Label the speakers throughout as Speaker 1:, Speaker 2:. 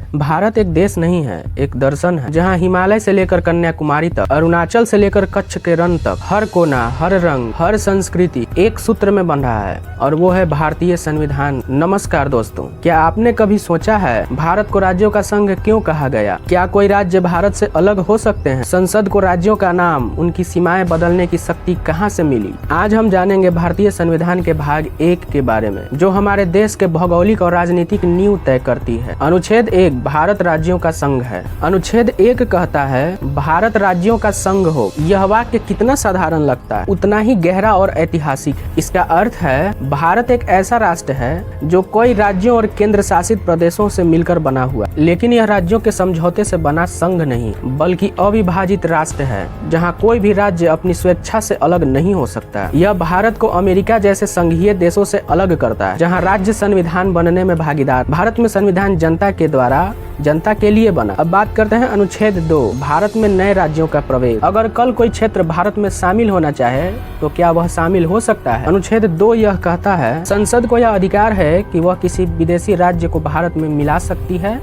Speaker 1: भारत एक देश नहीं है, एक दर्शन है, जहाँ हिमालय से लेकर कन्याकुमारी तक, अरुणाचल से लेकर कच्छ के रण तक, हर कोना, हर रंग, हर संस्कृति एक सूत्र में बंधा है, और वो है भारतीय संविधान। नमस्कार दोस्तों, क्या आपने कभी सोचा है भारत को राज्यों का संघ क्यों कहा गया? क्या कोई राज्य भारत से अलग हो सकते हैं? संसद को राज्यों का नाम, उनकी सीमाएं बदलने की शक्ति कहाँ से मिली? आज हम जानेंगे भारतीय संविधान के भाग 1 के बारे में, जो हमारे देश के भौगोलिक और राजनीतिक नींव तय करती है। अनुच्छेद 1 भारत राज्यों का संघ है। अनुच्छेद 1 कहता है भारत राज्यों का संघ हो। यह वाक्य कितना साधारण लगता है, उतना ही गहरा और ऐतिहासिक है। इसका अर्थ है भारत एक ऐसा राष्ट्र है जो कई राज्यों और केंद्र शासित प्रदेशों से मिलकर बना हुआ, लेकिन यह राज्यों के समझौते से बना संघ नहीं, बल्कि अविभाजित राष्ट्र है, जहाँ कोई भी राज्य अपनी स्वेच्छा से अलग नहीं हो सकता। यह भारत को अमेरिका जैसे संघीय देशों से अलग करता है, जहाँ राज्य संविधान बनने में भागीदार। भारत में संविधान जनता के द्वारा, जनता के लिए बना। अब बात करते हैं अनुच्छेद 2 भारत में नए राज्यों का प्रवेश। अगर कल कोई क्षेत्र भारत में शामिल होना चाहे तो क्या वह शामिल हो सकता है? अनुच्छेद 2 यह कहता है संसद को यह अधिकार है कि वह किसी विदेशी राज्य को भारत में मिला सकती है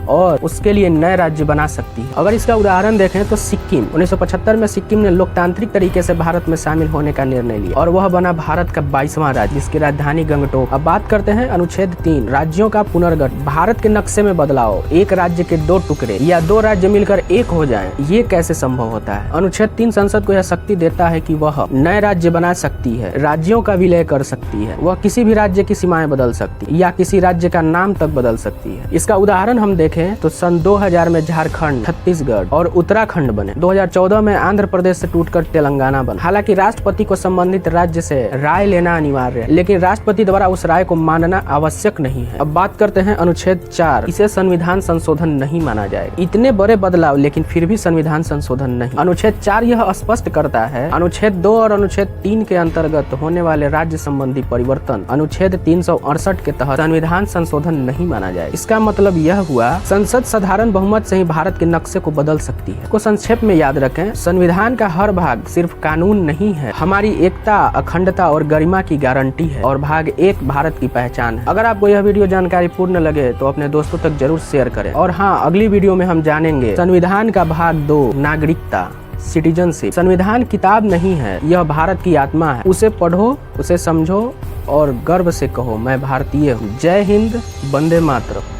Speaker 1: और उसके लिए नए राज्य बना सकती है। अगर इसका उदाहरण देखें तो सिक्किम 1975 में सिक्किम ने लोकतांत्रिक तरीके से भारत में शामिल होने का निर्णय लिया और वह बना भारत का 22वां राज्य, जिसकी राजधानी गंगटोक। अब बात करते हैं अनुच्छेद 3 राज्यों का पुनर्गठन। भारत के नक्शे में बदलाव, एक राज्य के 2 टुकड़े या 2 राज्य मिलकर एक हो जाएं, ये कैसे संभव होता है? अनुच्छेद 3 संसद को यह शक्ति देता है कि वह नए राज्य बना सकती है, राज्यों का विलय कर सकती है, वह किसी भी राज्य की सीमाएं बदल सकती है या किसी राज्य का नाम तक बदल सकती है। इसका उदाहरण हम देखें तो सन 2000 में झारखंड, छत्तीसगढ़ और उत्तराखंड बने। 2014 में आंध्र प्रदेश से टूटकर तेलंगाना बना। हालांकि राष्ट्रपति को संबंधित राज्य से राय लेना अनिवार्य है, लेकिन राष्ट्रपति द्वारा उस राय को मानना आवश्यक नहीं है। अब बात करते हैं अनुच्छेद 4, इसे संविधान संशोधन नहीं माना जाएगा। इतने बड़े बदलाव लेकिन फिर भी संविधान संशोधन नहीं। अनुच्छेद 4 यह स्पष्ट करता है अनुच्छेद 2 और अनुच्छेद 3 के अंतर्गत होने वाले राज्य संबंधी परिवर्तन अनुच्छेद 368 के तहत संविधान संशोधन नहीं माना जाएगा। इसका मतलब यह हुआ संसद साधारण बहुमत से ही भारत के नक्शे को बदल सकती है। को संक्षेप में याद रखें, संविधान का हर भाग सिर्फ कानून नहीं है, हमारी एकता, अखंडता और गरिमा की गारंटी है, और भाग 1 भारत की पहचान है। अगर आपको यह वीडियो जानकारी पूर्ण लगे तो अपने दोस्तों तक जरूर शेयर करें। और हाँ, अगली वीडियो में हम जानेंगे संविधान का भाग 2 नागरिकता, सिटीजनशिप। संविधान किताब नहीं है, यह भारत की आत्मा है। उसे पढ़ो, उसे समझो और गर्व से कहो मैं भारतीय हूँ। जय हिंद, वंदे मातरम।